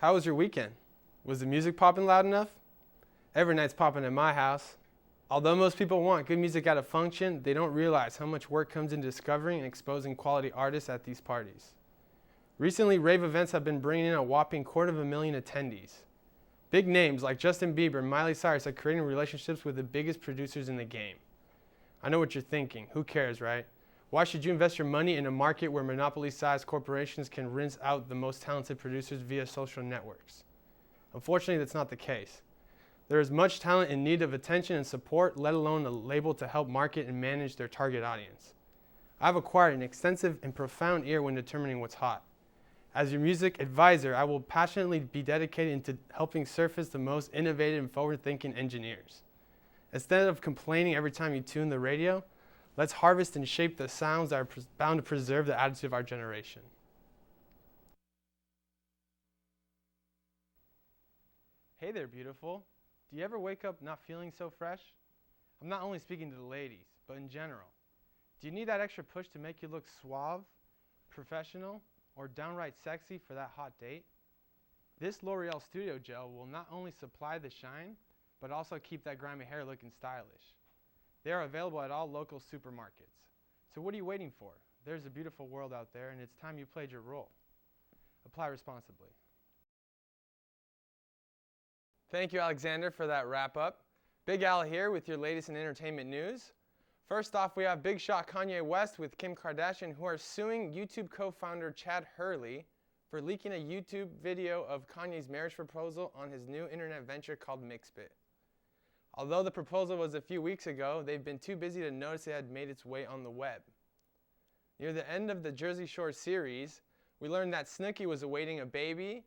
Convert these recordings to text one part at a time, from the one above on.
How was your weekend? Was the music popping loud enough? Every night's popping at my house. Although most people want good music at a function, they don't realize how much work comes into discovering and exposing quality artists at these parties. Recently, rave events have been bringing in a whopping 250,000 attendees. Big names like Justin Bieber and Miley Cyrus are creating relationships with the biggest producers in the game. I know what you're thinking. Who cares, right? Why should you invest your money in a market where monopoly-sized corporations can rinse out the most talented producers via social networks? Unfortunately, that's not the case. There is much talent in need of attention and support, let alone a label to help market and manage their target audience. I've acquired an extensive and profound ear when determining what's hot. As your music advisor, I will passionately be dedicated into helping surface the most innovative and forward-thinking engineers. Instead of complaining every time you tune the radio, let's harvest and shape the sounds that are bound to preserve the attitude of our generation. Hey there, beautiful. Do you ever wake up not feeling so fresh? I'm not only speaking to the ladies, but in general. Do you need that extra push to make you look suave, professional, or downright sexy for that hot date? This L'Oreal Studio Gel will not only supply the shine, but also keep that grimy hair looking stylish. They are available at all local supermarkets. So what are you waiting for? There's a beautiful world out there, and it's time you played your role. Apply responsibly. Thank you, Alexander, for that wrap-up. Big Al here with your latest in entertainment news. First off, we have big shot Kanye West with Kim Kardashian, who are suing YouTube co-founder Chad Hurley for leaking a YouTube video of Kanye's marriage proposal on his new internet venture called Mixbit. Although the proposal was a few weeks ago, they've been too busy to notice it had made its way on the web. Near the end of the Jersey Shore series, we learned that Snooki was awaiting a baby.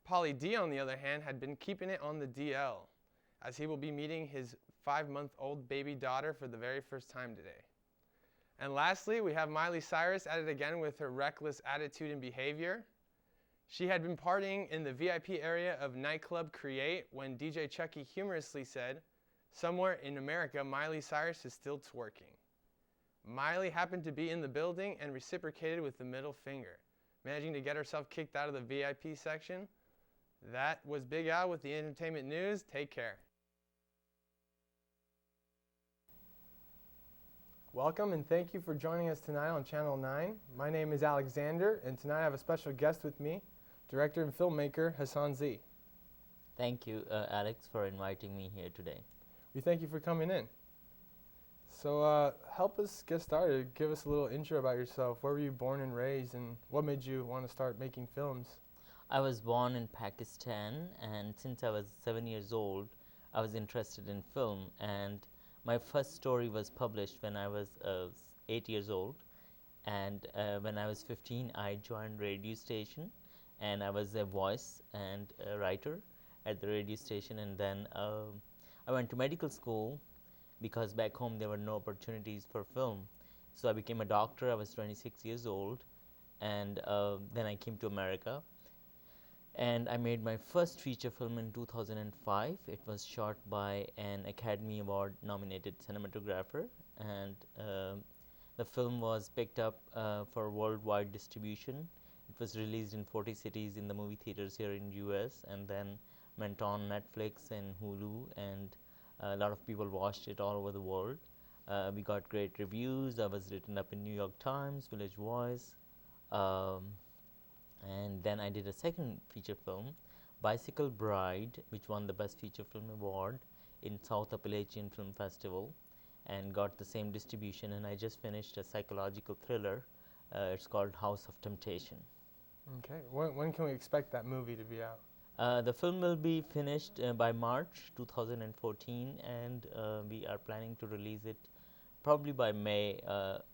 Pauly D, on the other hand, had been keeping it on the DL, as he will be meeting his 5-month-old baby daughter for the very first time today. And lastly, we have Miley Cyrus at it again with her reckless attitude and behavior. She had been partying in the VIP area of nightclub Create when DJ Chucky humorously said, "Somewhere in America, Miley Cyrus is still twerking." Miley happened to be in the building and reciprocated with the middle finger, managing to get herself kicked out of the VIP section. That was Big Al with the entertainment news. Take care. Welcome and thank you for joining us tonight on Channel 9. My name is Alexander, and tonight I have a special guest with me, director and filmmaker Hassan Z. Thank you, Alex, for inviting me here today. We thank you for coming in. So help us get started. Give us a little intro about yourself. Where were you born and raised, and what made you want to start making films? I was born in Pakistan, and since I was 7 years old, I was interested in film, and my first story was published when I was 8 years old, and when I was 15, I joined radio station, and I was a voice and a writer at the radio station, and then I went to medical school because back home there were no opportunities for film. So I became a doctor. I was 26 years old, and then I came to America. And I made my first feature film in 2005. It was shot by an Academy Award nominated cinematographer, and the film was picked up for worldwide distribution. It was released in 40 cities in the movie theaters here in US, and then went on Netflix and Hulu, and a lot of people watched it all over the world. We got great reviews. I was written up in New York Times, Village Voice. And then I did a second feature film, Bicycle Bride, which won the Best Feature Film Award in South Appalachian Film Festival, and got the same distribution. And I just finished a psychological thriller. It's called House of Temptation. Okay. When can we expect that movie to be out? The film will be finished by March 2014, and we are planning to release it probably by May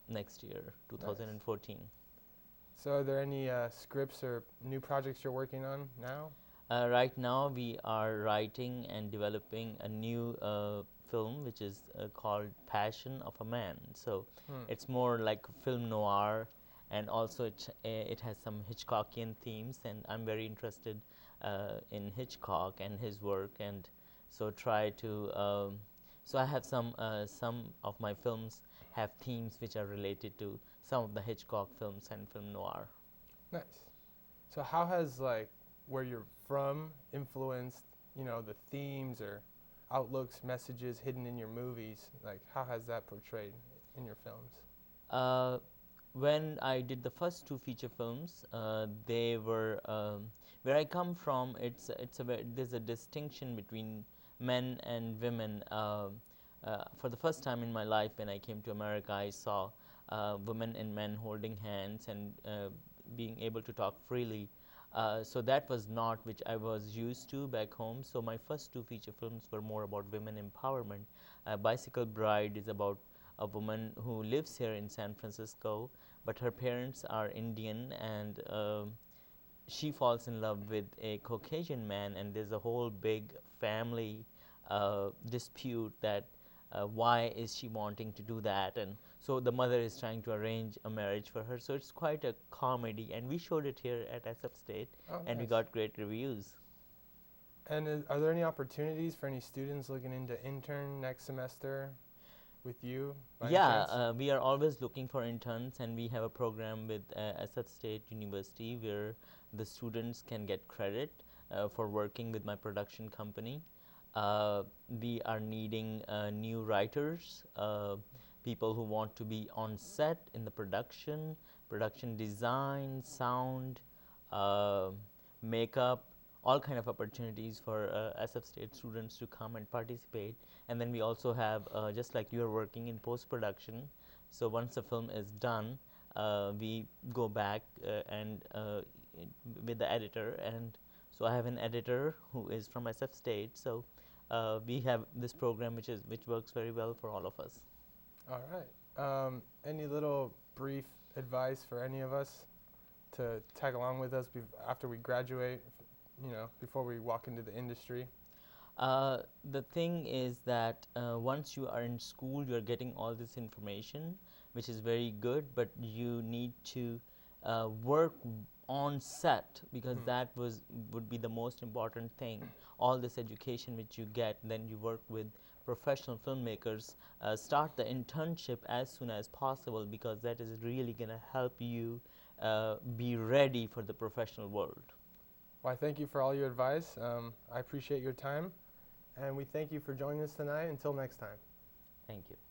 next year, 2014. Nice. So are there any scripts or new projects you're working on now? Right now we are writing and developing a new film which is called Passion of a Man. So it's more like film noir, and also it has some Hitchcockian themes, and I'm very interested in Hitchcock and his work, and so try to so I have some of my films have themes which are related to some of the Hitchcock films and film noir. Nice. So how has where you're from influenced, the themes or outlooks, messages hidden in your movies? Like, how has that portrayed in your films? Uh, when I did the first two feature films, they were where I come from. There's a distinction between men and women. For the first time in my life, when I came to America, I saw women and men holding hands and being able to talk freely. So that was not which I was used to back home. So my first two feature films were more about women empowerment. Bicycle Bride is about a woman who lives here in San Francisco, but her parents are Indian, and she falls in love with a Caucasian man, and there's a whole big family dispute that why is she wanting to do that, and so the mother is trying to arrange a marriage for her. So it's quite a comedy, and we showed it here at SF State, Oh, and we nice. got great reviews. And are there any opportunities for any students looking into intern next semester with you by any Yeah, chance? we are always looking for interns, and we have a program with SF State University where the students can get credit for working with my production company. We are needing new writers, people who want to be on set in the production design, sound, uh, makeup, all kind of opportunities for SF State students to come and participate. And then we also have, just like you are working in post-production, so once the film is done, we go back with the editor, and so I have an editor who is from SF State, so we have this program which works very well for all of us. All right. Any little brief advice for any of us to tag along with us after we graduate, before we walk into the industry? The thing is that once you are in school, you are getting all this information, which is very good, but you need to work on set, because Hmm. that would be the most important thing. All this education which you get, then you work with professional filmmakers. Start the internship as soon as possible, because that is really going to help you be ready for the professional world. Well, I thank you for all your advice. I appreciate your time, and we thank you for joining us tonight. Until next time. Thank you.